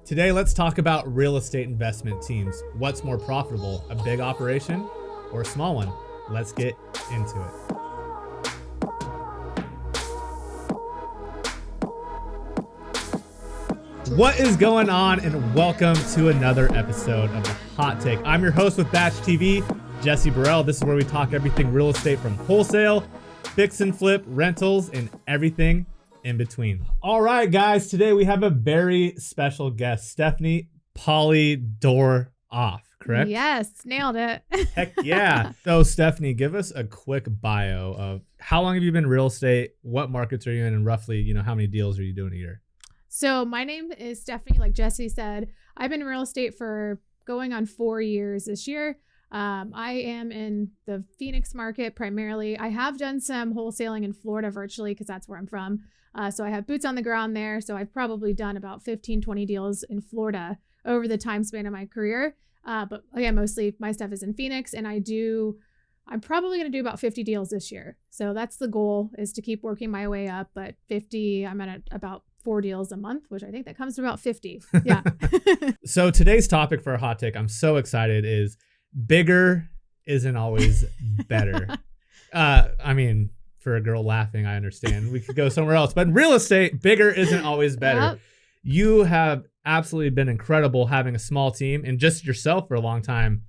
Today, let's talk about real estate investment teams. What's more profitable, a big operation or a small one? Let's get into it. What is going on, and welcome to another episode of The Hot Take. I'm your host with BatchTV, Jesse Burrell. This is where we talk everything real estate, from wholesale, fix and flip, rentals, and everything in between. All right, guys, today we have a very special guest, Stephanie Polydoroff, correct? Yes, nailed it. Heck yeah. So Stephanie, give us a quick bio of how long have you been in real estate, what markets are you in, and roughly, how many deals are you doing a year? So my name is Stephanie, like Jesse said. I've been in real estate for going on 4 years this year. I am in the Phoenix market primarily. I have done some wholesaling in Florida virtually because that's where I'm from. So I have boots on the ground there. So I've probably done about 15, 20 deals in Florida over the time span of my career. But again, mostly my stuff is in Phoenix, and I'm probably going to do about 50 deals this year. So that's the goal, is to keep working my way up. But 50, I'm at about 4 deals a month, which I think that comes to about 50. Yeah. So today's topic for a hot take, I'm so excited, is bigger isn't always better. For a girl laughing, I understand. We could go somewhere else. But in real estate, bigger isn't always better. Yep. You have absolutely been incredible having a small team and just yourself for a long time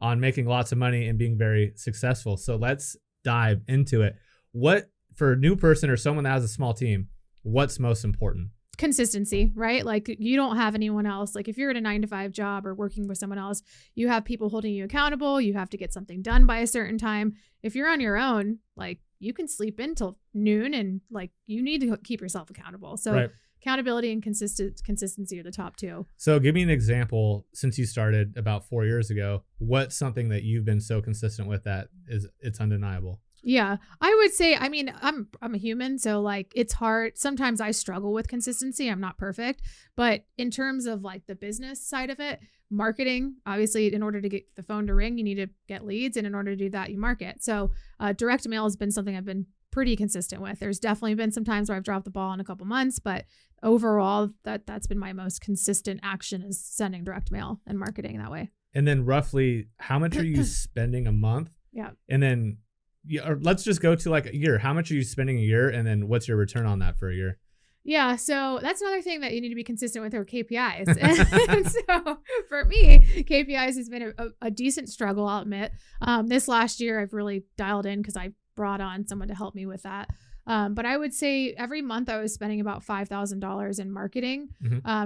on making lots of money and being very successful. So let's dive into it. What, for a new person or someone that has a small team, what's most important? Consistency, right? Like, you don't have anyone else. Like, if you're at a 9-to-5 job or working with someone else, you have people holding you accountable. You have to get something done by a certain time. If you're on your own, like, you can sleep in till noon, and like, you need to keep yourself accountable. So right. Accountability and consistency are the top two. So give me an example, since you started about 4 years ago, what's something that you've been so consistent with that it's undeniable? Yeah, I would say, I'm a human, so like, it's hard. Sometimes I struggle with consistency. I'm not perfect, but in terms of like the business side of it, marketing, obviously, in order to get the phone to ring, you need to get leads. And in order to do that, you market. So direct mail has been something I've been pretty consistent with. There's definitely been some times where I've dropped the ball in a couple months, but overall, that's been my most consistent action, is sending direct mail and marketing that way. And then roughly, how much are you spending a month? Yeah. And then or let's just go to like a year. How much are you spending a year? And then what's your return on that for a year? Yeah. So that's another thing that you need to be consistent with, are KPIs. And so for me, KPIs has been a decent struggle, I'll admit. This last year, I've really dialed in because I brought on someone to help me with that. But I would say every month I was spending about $5,000 in marketing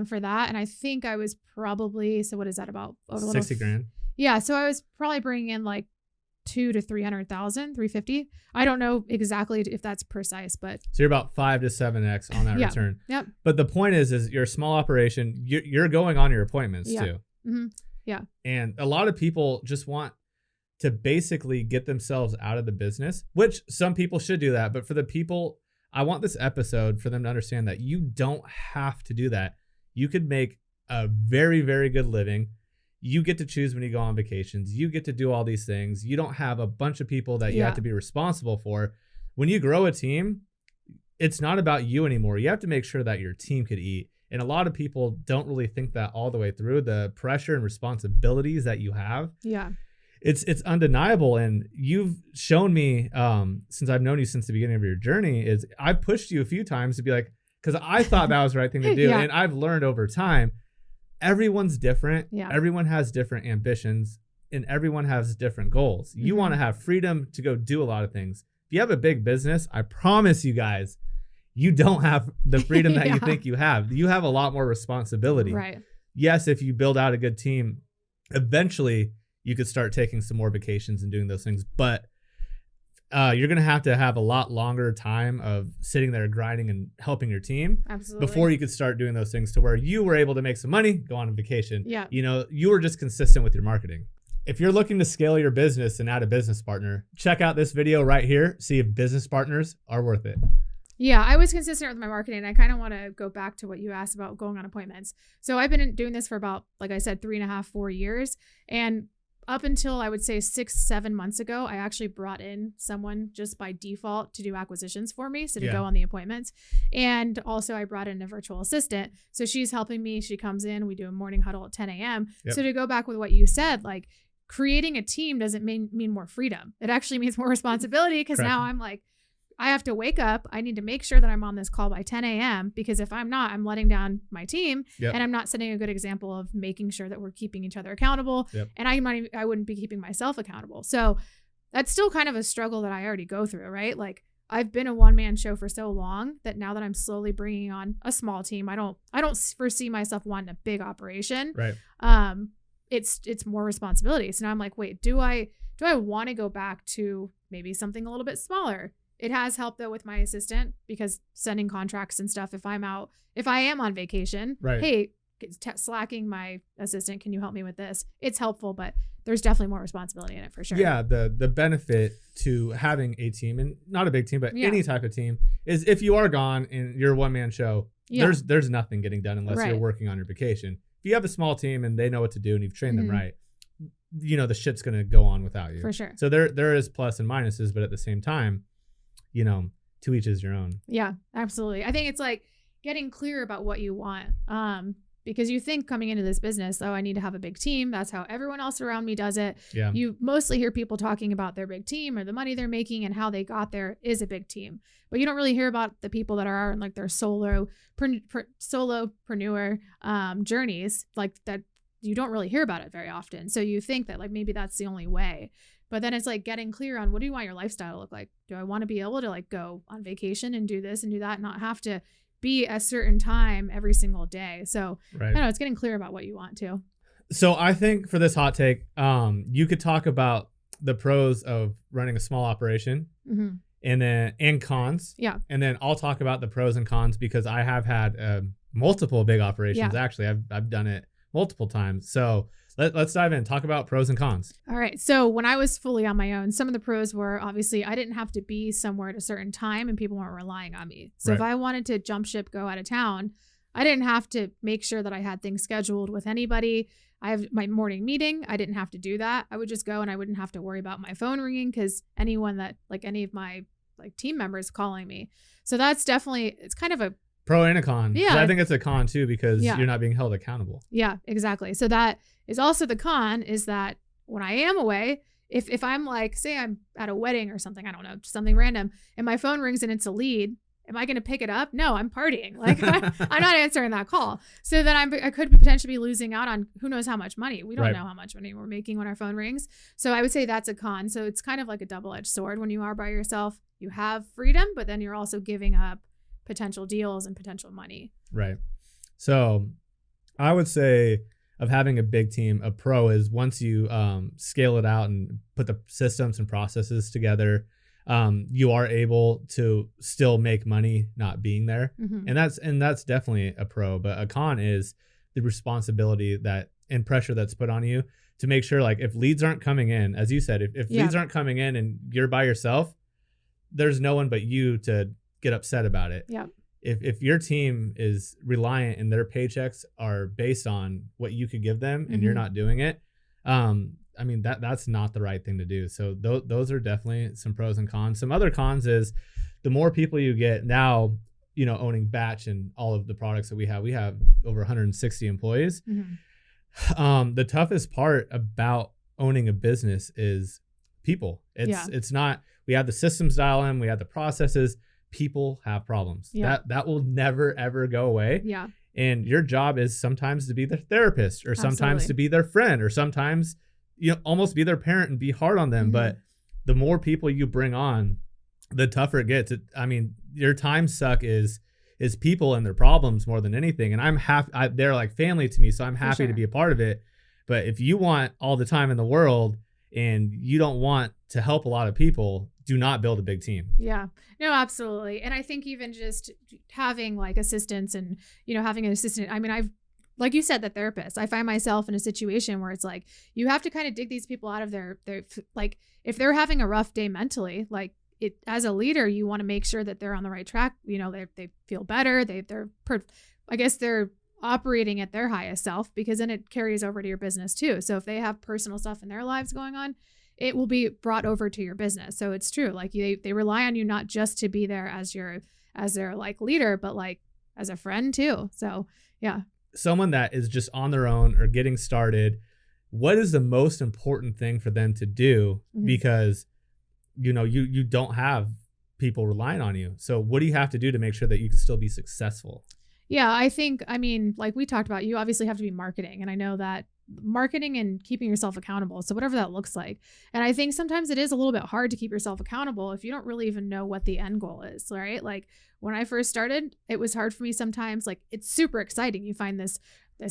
for that. And I think I was probably, so what is that, about 60 grand? Yeah. So I was probably bringing in like 200,000 to 300,000, 350. I don't know exactly if that's precise, but so you're about 5 to 7x on that return. Yep. But the point is you're a small operation. You're going on your appointments too. Mm-hmm. Yeah. And a lot of people just want to basically get themselves out of the business, which some people should do that. But for the people, I want this episode for them to understand that you don't have to do that. You could make a very, very good living. You get to choose when you go on vacations. You get to do all these things. You don't have a bunch of people that you have to be responsible for. When you grow a team, it's not about you anymore. You have to make sure that your team could eat. And a lot of people don't really think that all the way through. The pressure and responsibilities that you have. Yeah. It's undeniable. And you've shown me, since I've known you since the beginning of your journey, is I've pushed you a few times to be like, because I thought that was the right thing to do. And I've learned over time, everyone's different. Yeah. Everyone has different ambitions, and everyone has different goals. You want to have freedom to go do a lot of things. If you have a big business, I promise you guys, you don't have the freedom that you think you have. You have a lot more responsibility. Right. Yes, if you build out a good team, eventually you could start taking some more vacations and doing those things. But you're going to have a lot longer time of sitting there grinding and helping your team. Absolutely. Before you could start doing those things to where you were able to make some money, go on a vacation. Yeah. You were just consistent with your marketing. If you're looking to scale your business and add a business partner, check out this video right here. See if business partners are worth it. Yeah, I was consistent with my marketing. I kind of want to go back to what you asked about going on appointments. So I've been doing this for about, like I said, 3.5, 4 years. And up until I would say 6-7 months ago, I actually brought in someone just by default to do acquisitions for me. So to go on the appointments. And also I brought in a virtual assistant. So she's helping me. She comes in, we do a morning huddle at 10 a.m. So to go back with what you said, like creating a team doesn't mean more freedom. It actually means more responsibility because now I'm like, I have to wake up. I need to make sure that I'm on this call by 10 a.m. because if I'm not, I'm letting down my team and I'm not setting a good example of making sure that we're keeping each other accountable. And I wouldn't be keeping myself accountable. So that's still kind of a struggle that I already go through, right? Like I've been a one-man show for so long that now that I'm slowly bringing on a small team, I don't foresee myself wanting a big operation. Right. It's more responsibility. So now I'm like, wait, do I want to go back to maybe something a little bit smaller? It has helped though with my assistant because sending contracts and stuff. If I am on vacation, hey, slacking my assistant, can you help me with this? It's helpful, but there's definitely more responsibility in it for sure. Yeah, the benefit to having a team, and not a big team, but any type of team, is if you are gone and you're a one-man show, there's nothing getting done unless you're working on your vacation. If you have a small team and they know what to do and you've trained them right, the ship's going to go on without you. For sure. So there is plus and minuses, but at the same time, to each is your own. Yeah, absolutely. I think it's like getting clear about what you want. Because you think coming into this business, I need to have a big team. That's how everyone else around me does it. Yeah. You mostly hear people talking about their big team or the money they're making and how they got there is a big team. But you don't really hear about the people that are in like their solopreneur journeys like that. You don't really hear about it very often. So you think that like maybe that's the only way. But then it's like getting clear on what do you want your lifestyle to look like? Do I want to be able to like go on vacation and do this and do that and not have to be a certain time every single day? So I don't know, it's getting clear about what you want to. So I think for this hot take, you could talk about the pros of running a small operation and cons. Yeah. And then I'll talk about the pros and cons because I have had multiple big operations. Yeah. Actually, I've done it multiple times. So let's dive in. Talk about pros and cons. All right. So when I was fully on my own, some of the pros were obviously I didn't have to be somewhere at a certain time and people weren't relying on me. So if I wanted to jump ship, go out of town, I didn't have to make sure that I had things scheduled with anybody. I have my morning meeting. I didn't have to do that. I would just go and I wouldn't have to worry about my phone ringing because anyone that like any of my like team members calling me. So that's definitely, it's kind of a pro and a con. Yeah. I think it's a con too because you're not being held accountable. Yeah, exactly. So that is also the con is that when I am away, if I'm like, say I'm at a wedding or something, I don't know, something random, and my phone rings and it's a lead, am I going to pick it up? No, I'm partying. Like I'm not answering that call. So then I could potentially be losing out on who knows how much money. We don't know how much money we're making when our phone rings. So I would say that's a con. So it's kind of like a double-edged sword. When you are by yourself, you have freedom, but then you're also giving up potential deals and potential money. Right. So I would say of having a big team, a pro is once you scale it out and put the systems and processes together, you are able to still make money not being there. And that's definitely a pro. But a con is the responsibility that and pressure that's put on you to make sure like if leads aren't coming in, as you said, if leads aren't coming in and you're by yourself, there's no one but you to get upset about it. Yeah. If your team is reliant and their paychecks are based on what you could give them and you're not doing it, I mean, that's not the right thing to do. So those are definitely some pros and cons. Some other cons is the more people you get now, owning Batch and all of the products that we have over 160 employees. The toughest part about owning a business is people. It's not, we have the systems dial in, we have the processes. People have problems. That will never ever go away. Yeah. And your job is sometimes to be their therapist or sometimes to be their friend or sometimes almost be their parent and be hard on them. But the more people you bring on, the tougher it gets. I mean, your time suck is people and their problems more than anything. And I'm happy. They're like family to me, so I'm happy to be a part of it. But if you want all the time in the world and you don't want to help a lot of people, do not build a big team. Yeah, no, absolutely. And I think even just having like assistants and, having an assistant, I mean, like you said, the therapist, I find myself in a situation where it's like, you have to kind of dig these people out of their like, if they're having a rough day mentally, like as a leader, you want to make sure that they're on the right track. They feel better. They're operating at their highest self, because then it carries over to your business too. So if they have personal stuff in their lives going on, it will be brought over to your business. So it's true. Like they rely on you not just to be there as their like leader, but like as a friend too. So yeah. Someone that is just on their own or getting started, what is the most important thing for them to do? Because, you know, you don't have people relying on you. So what do you have to do to make sure that you can still be successful? Yeah, I mean, like we talked about, you obviously have to be marketing. And I know that marketing and keeping yourself accountable. So whatever that looks like. And I think sometimes it is a little bit hard to keep yourself accountable if you don't really even know what the end goal is, right? Like when I first started, it was hard for me sometimes. Like it's super exciting. You find this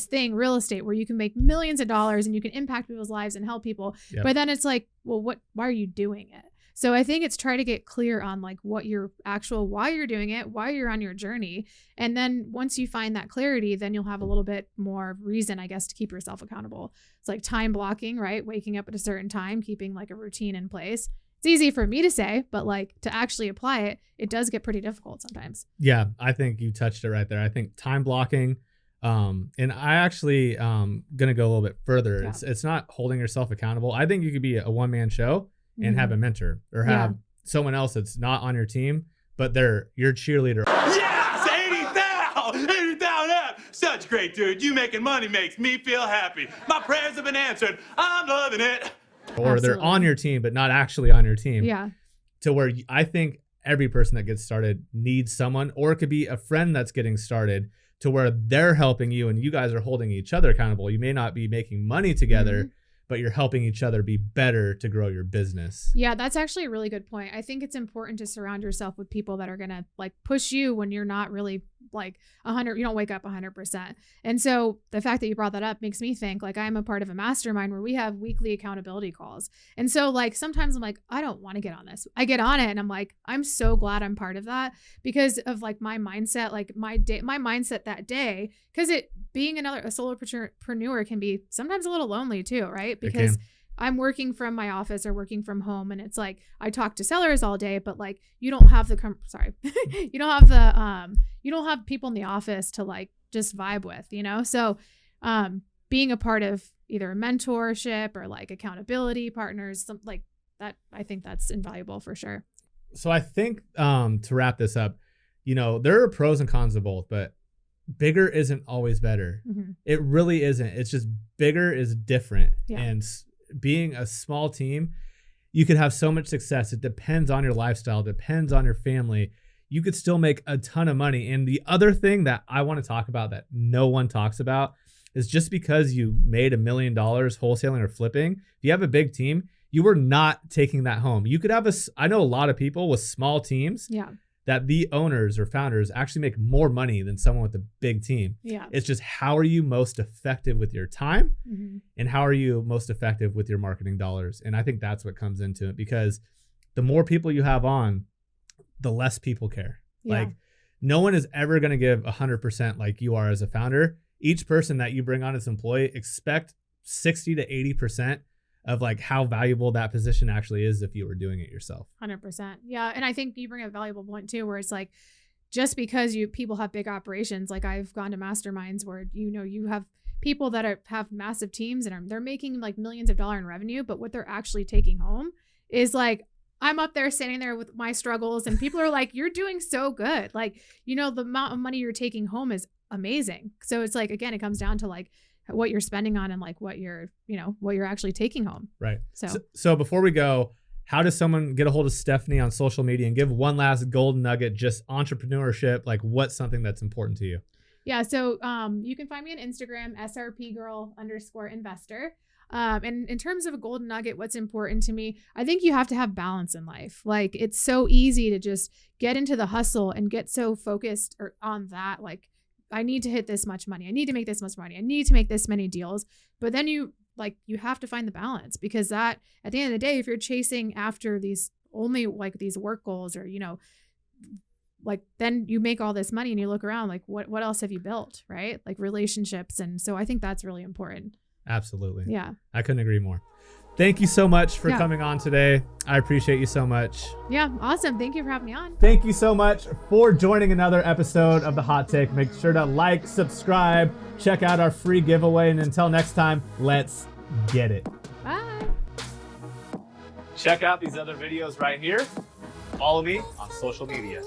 thing, real estate, where you can make millions of dollars and you can impact people's lives and help people. Yep. But then it's like, well, why are you doing it? So I think it's try to get clear on like what your why you're doing it, why you're on your journey. And then once you find that clarity, then you'll have a little bit more reason, I guess, to keep yourself accountable. It's like time blocking, right? Waking up at a certain time, keeping like a routine in place. It's easy for me to say, but like to actually apply it, it does get pretty difficult sometimes. Yeah, I think you touched it right there. I think time blocking, and I actually gonna go a little bit further. Yeah. It's not holding yourself accountable. I think you could be a one-man show and have a mentor or have someone else that's not on your team, but they're your cheerleader. Yes, 80,000 up. Such great, dude. You making money makes me feel happy. My prayers have been answered. I'm loving it. Or they're on your team, but not actually on your team. Yeah. To where I think every person that gets started needs someone, or it could be a friend that's getting started to where they're helping you and you guys are holding each other accountable. You may not be making money together, but you're helping each other be better to grow your business. Yeah, that's actually a really good point. I think it's important to surround yourself with people that are going to like push you when you're not really like 100, you don't wake up 100%. And so the fact that you brought that up makes me think like I'm a part of a mastermind where we have weekly accountability calls. And so like sometimes I'm like, I don't want to get on this. I get on it and I'm like, I'm so glad I'm part of that because of like my mindset, like my mindset that day, because being a solopreneur can be sometimes a little lonely too, right? Because I'm working from my office or working from home, and it's like I talk to sellers all day, but like you don't have the you don't have people in the office to like just vibe with, you know? So being a part of either a mentorship or like accountability partners, something like that, I think that's invaluable for sure. So I think to wrap this up, you know, there are pros and cons of both, but bigger isn't always better. It really isn't. It's just bigger is different. And being a small team, you could have so much success. It depends on your lifestyle, depends on your family. You could still make a ton of money. And the other thing that I want to talk about that no one talks about is just because you made $1 million wholesaling or flipping, if you have a big team, you were not taking that home. You could have I know a lot of people with small teams that the owners or founders actually make more money than someone with a big team. It's just how are you most effective with your time and how are you most effective with your marketing dollars? And I think that's what comes into it, because the more people you have on, the less people care. Like no one is ever going to give 100% like you are as a founder. Each person that you bring on as an employee, expect 60 to 80% of like how valuable that position actually is if you were doing it yourself. 100%. Yeah. And I think you bring a valuable point too, where it's like, just because people have big operations, like I've gone to masterminds where, you know, you have people that have massive teams and they're making like millions of dollars in revenue, but what they're actually taking home is like, I'm up there standing there with my struggles and people are like, you're doing so good. Like, you know, the amount of money you're taking home is amazing. So it's like, again, it comes down to like what you're spending on and like what you're actually taking home. Right. So before we go, how does someone get a hold of Stephanie on social media and give one last golden nugget, just entrepreneurship? Like what's something that's important to you? Yeah. So you can find me on Instagram, SRPgirl_investor. And in terms of a golden nugget, what's important to me, I think you have to have balance in life. Like it's so easy to just get into the hustle and get so focused on that. Like I need to hit this much money. I need to make this much money. I need to make this many deals. But then you have to find the balance, because that at the end of the day, if you're chasing after these only like these work goals or, you know, like then you make all this money and you look around like what else have you built, right? Like relationships. And so I think that's really important. Absolutely. Yeah. I couldn't agree more. thank you so much for Yeah. coming on today. I appreciate you so much. Yeah, awesome. Thank you for having me on. Thank you so much for joining another episode of The Hot Take. Make sure to like, subscribe, check out our free giveaway, and until next time, let's get it. Bye. Check out these other videos right here. Follow me on social media.